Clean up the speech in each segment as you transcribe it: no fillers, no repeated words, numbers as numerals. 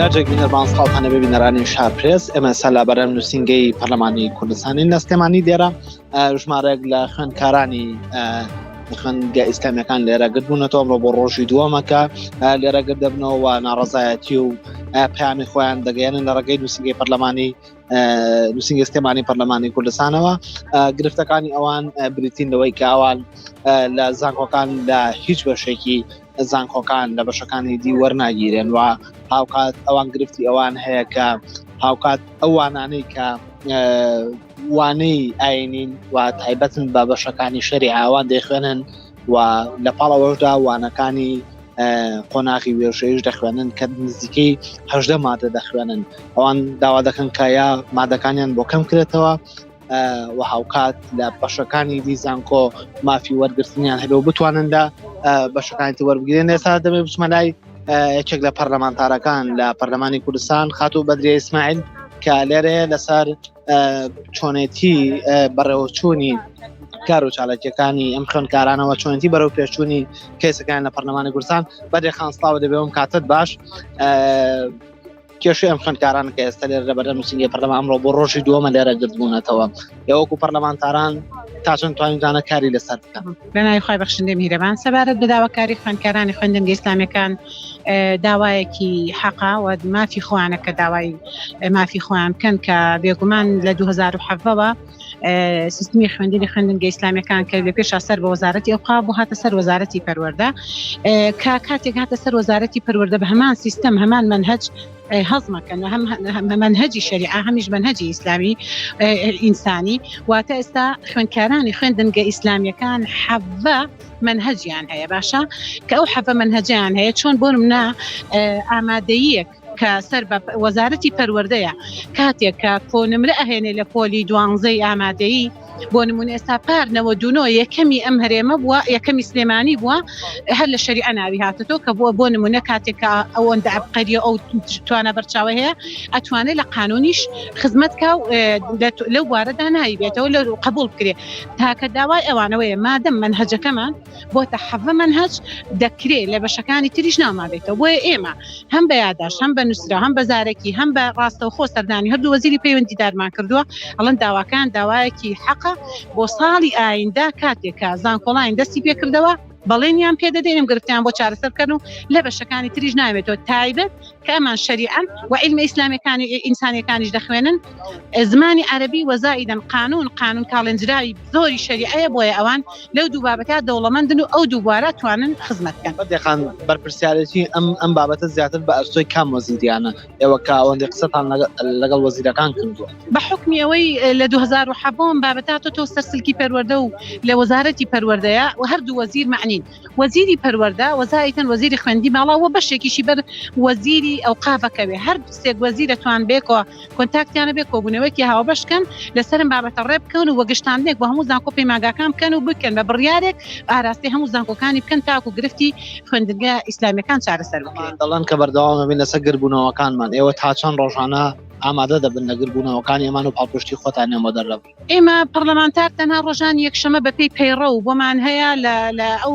لاجێک بینەربان ساڵتانە ببینەرانی شارپرس ئێمە سەلا بەرەم نووسینگەی پەرلەمانی کوردستانی نەستێمانی دیێرە ژمارەیەک لە خوێندکارانی خوێنگە ئیسلامیەکان لێرە گرتبوونەتەوە ئەمڕۆ بۆ ڕۆژی دووەمەکە لێرە گرت دەبنەوە و ناڕەزایەتی و پەیامی خۆیان دەگەیەنن لە ڕێگەی نووسینگەی پەرلەمانی نووسینگە ئیسلامی پەرلەمانی کوردستانەوە. گرفتەکانی ئەوان بریتین لەوەی کە ئەوان لە زانکۆکان لە هیچ بەشێکی زانکۆکان لە بەشەکانی دی وەرناگیرێن و هاوکات ئەوان گرفتی ئەوان هەیە کە هاوکات ئەوانانەی کە وانەی ئاینین و تایبەتن بە بەشەکانی شەریعە ئەوان دەیخوێنن و لە پاڵەوەشدا وانەکانی قۆناغی وێژەیش دەخوێنن کە نزیکەی 18 مادە دەخوێنن. ئەوان داوا دەکەن کە یا مادەکانیان بۆ کەم کرێتەوە و هاوکات لە بەشەکانی دی زانکۆ مافی وەرگرتنیان هەبێ و بتوانن لە بەشەکانی وەربگرێن. ئێستا دەبێت بچمە لای یەکێک لە پەرلەمانتارەکان لە پەرلەمانی کوردستان خاتوو بەدرێ ئیسماعیل کە لێرەیە لەسەر چۆنێتی بەڕێوەچوونی کار و چالاکیەکانی ئەم خوێندکارانەوە چۆنێتی بەرەو پێشچوونی کێسەکان لە پەرلەمانی کوردستان بەدرێ خانسڵاوە دەبێەوەم کاتت باش کێشوی ئەم خوێندکاران کە ئێستا لێرە بەرە نووسینگەی پەرلەمان ئەمڕۆ بۆ ڕۆژی دووەمە لێرە گرتبوونەتەوە ئێوەکو پەرلەمانتاران تا چەند توانیتانە کاری لەسەر بکەن؟ بەناوی خۆی بەخشندەی میهرەبان سەبارەت بە داواکاری خوێندکارانی خوێندنگە ئیسلامیەکان داوایەکی حەقا و مافی خۆیانە کە داوای مافی خۆیان بکەن کە بێگومان لە 2007ەوە سیستمی خوێندنی خوێندنگە ئیسلامیەکان کە لە پێشا سەر بە وەزارەتی ئەوقاف بۆ هاتە سەر وەزارەتی پەروەردە کاتێک هاتە سەر وەزارەتی پەروەردە بە هەمان سیستەم هەمان منهج هەزمەکەن هەم منهجی شەریعە هەمیش منهجی ئیسلامی ئینسانی واتە ئێستا خوێندکارانی خوێندنگە ئیسلامیەکان حەڤە منهجیان هەیە باشە کە ئەو حەڤە منهجیان هەیە چۆن بۆ نمونە ئامادەییەک کە سەر بە وەزارەتی پەروەردەیە کاتێک کە فۆنمرە ئەهێنێ لە پۆلی 12 ئامادەیی بۆ نمونە ئێستا پارنەوە دوونەوە یەکەمی ئەم هەرێمە بووە یەکەمی سلێمانی بووە هەر لە شەریعە ناوی هاتەوە کە بۆ نمونە کاتێک ئەوەندە عەبقەریە ئەو توانە بەرچاوە هەیە ئەتوانێت لە قانونیش خزمەتکە لەو بوارەدا نایی بێتەوە لە قبول بکرێ تاکە داوای ئەوانەوەیە مادەم منهجەکەمان بۆتە حەڤە منهج دەکرێت لە بەشەکانی تریش نامابێتەوە بۆیە ئێمە هەم بە یادداشت هەم بە نووسرا هەم بە زارێکی هەم بە ڕاستەوخۆ سەردانی هەردوو وەزیری پەیوەندی دارمان کردووە ئەڵەن داواکان داوایەکی حەقە بۆ ساڵی ئایندا کاتێکە زانکۆڵین دەستی پێکردەوە بەڵێنیان پێدەدەێنم گرفتیان بۆ چارەسەرکردن و لە بەشەکانی تریش نامێتەوە تایبەت کە ئەمان شەریعەن و عیلمە ئیسلامیەکانی ئینسانیەکانیش دەخوێنن زمانی عەرەبی وەزائیدەن قانون کاڵێنجراوی زۆری شەریعەیە بۆیە ئەوان لەو دوو بابەتە دەوڵەمەندن و ئەو دووبارە توانن خزمەت بکەن. بەدێخان بەرپرسیارەتی ئەم بابەتە زیاتر بە ئەرسۆی کام وەزیریانە ئێوە کە ئەوەندەی قسەتان لەگەڵ وەزیرەکان کردووە بە حکمی ئەوەی لە 2007 بابەتاتۆ تۆ سەرسلکی پەروەردە و لە وەزارەتی پەروەردەیە و هەردوو وەزیر معنین وەزیری پەروەردە وەزایەتەن وەزیری خوێندی ماڵەوە بەشێکیشی بەر وەزیری ئەوقافەکەوێ هەر سێک وەزیر دەتوان بێکەوە کۆنتاکتیانە بێ کۆبوونەوەکی هاوبەشکەن لەسەرم بابەتە ڕێ بکەن و وەگەشتاندنێک بە هەموو زانکۆ پەیمانگاکان بکەن و بکەن بە بڕیارێک ئاراستی هەموو زانکۆکانی بکەن تاکو گرفتی خوێندنگە ئیسلامیەکان چارەسەر بکرێن. دەڵێن کە بەردەوام بین لەسەر گربوونەوەکانمان ئێوە تا چەند ڕۆژانە ئامادە دەبن لە گربوونەوەکانی ئەمان و پاڵپشتی خۆتان نێمە دەرەبن؟ ئێمە پەرلەمانتار تەنها ڕۆژان یەکشەمە بەپێی پەیڕە و بۆمان هەیە لە ئەو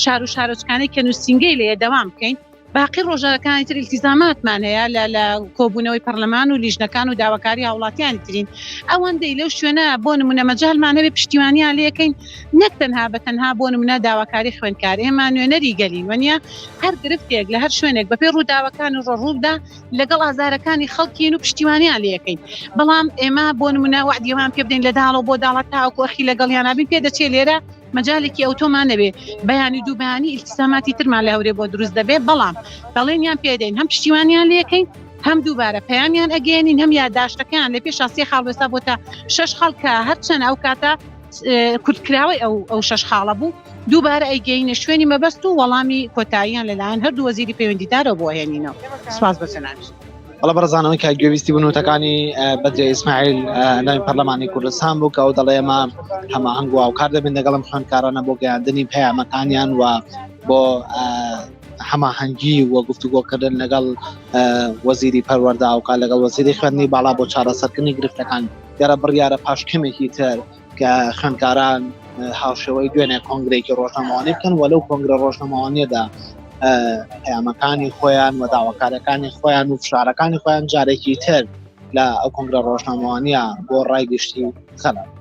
شار و شارۆچکانەی کە نووسینگەی لێ دەوام بکەین باقی ڕۆژەکانی تر ئیلتیزاماتمان هەیە لە کۆبوونەوەی پەرلەمان و لیژنەکان و داواکاری هاوڵاتیانی ترین ئەوەندەی لەو شوێنە بۆ نمونە مەجالمانەوێ پشتیوانیان لەکەین نەک تەنها بە تەنها بۆ نمونە داواکاری خوێندکار ئێمە نوێنەری گەلین وەنیە هەر گرفتێک لە هەر شوێنێک بەپێ ڕووداوەکان و ڕۆڕوودا لەگەڵ ئازارەکانی خەڵکین و پشتیوانیان لەکەین بەڵام ئێمە بۆ نمونە وعدیەوان پێ بدەین لە داڵەوە بۆ داڵەت تاوەکو ئەخی لەگەڵیانابین پێدەچێ لێرە مەجالێکی ئەوتۆمان نەبێ بەیانی دوو بەیانی ئیلتیزاماتی ترمان لە هەورێ بۆ دروست دەبێ بەڵام بەڵێنیان پێدەین هەم پشتیوانیان لەکەین هەم دووبارە پەیامیان ئەگەێنین هەم یادداشتەکان لە پێش 3 خاڵ وێستا بۆتە 6 خەڵکە هەرچەند ئەو کاتە کورتکراوی ئەو 6 خاڵە بوو دووبارە ئەیگەینە شوێنی مەبەست و وەڵامی کۆتاییان لەلایەن هەردوو وەزیری پەیوەندیدارەوە بۆ هێنینەوە. سپاس بە سەناش. بەڵە بەرزانەوەی کە گوێویستی بنووتەکانی بەدرێ ئیسماعیل ناوی پەرلەمانی کوردستان بوو کە ئەو دەڵێ ئێمە هەماهەنگ و هاوکار دەبین لەگەڵم خوێندکارانە بۆ گەیاندنی پەیامەکانیان و بۆ هەماهەنگی و گفتوگۆکردن لەگەڵ وەزیری پەروەردە ئەوکار لەگەڵ وەزیری خوێندنی باڵا بۆ چارەسەرکردنی گرفتەکان دیارە بڕیارە پاشکەمێکی تر کە خوێندکاران هاوشێوەی دوێنێ کۆنگرێکی ڕۆژنامەوانی بکەن و لەو کۆنگرە ڕۆژنامەوانیەدا پەیامەکانی خۆیان و داواکاریەکانی خۆیان و فشارەکانی خۆیان جارێکی تر لە ئەو کۆنگرە ڕۆژنامەوانیە بۆ ڕای گشتی خەڵک.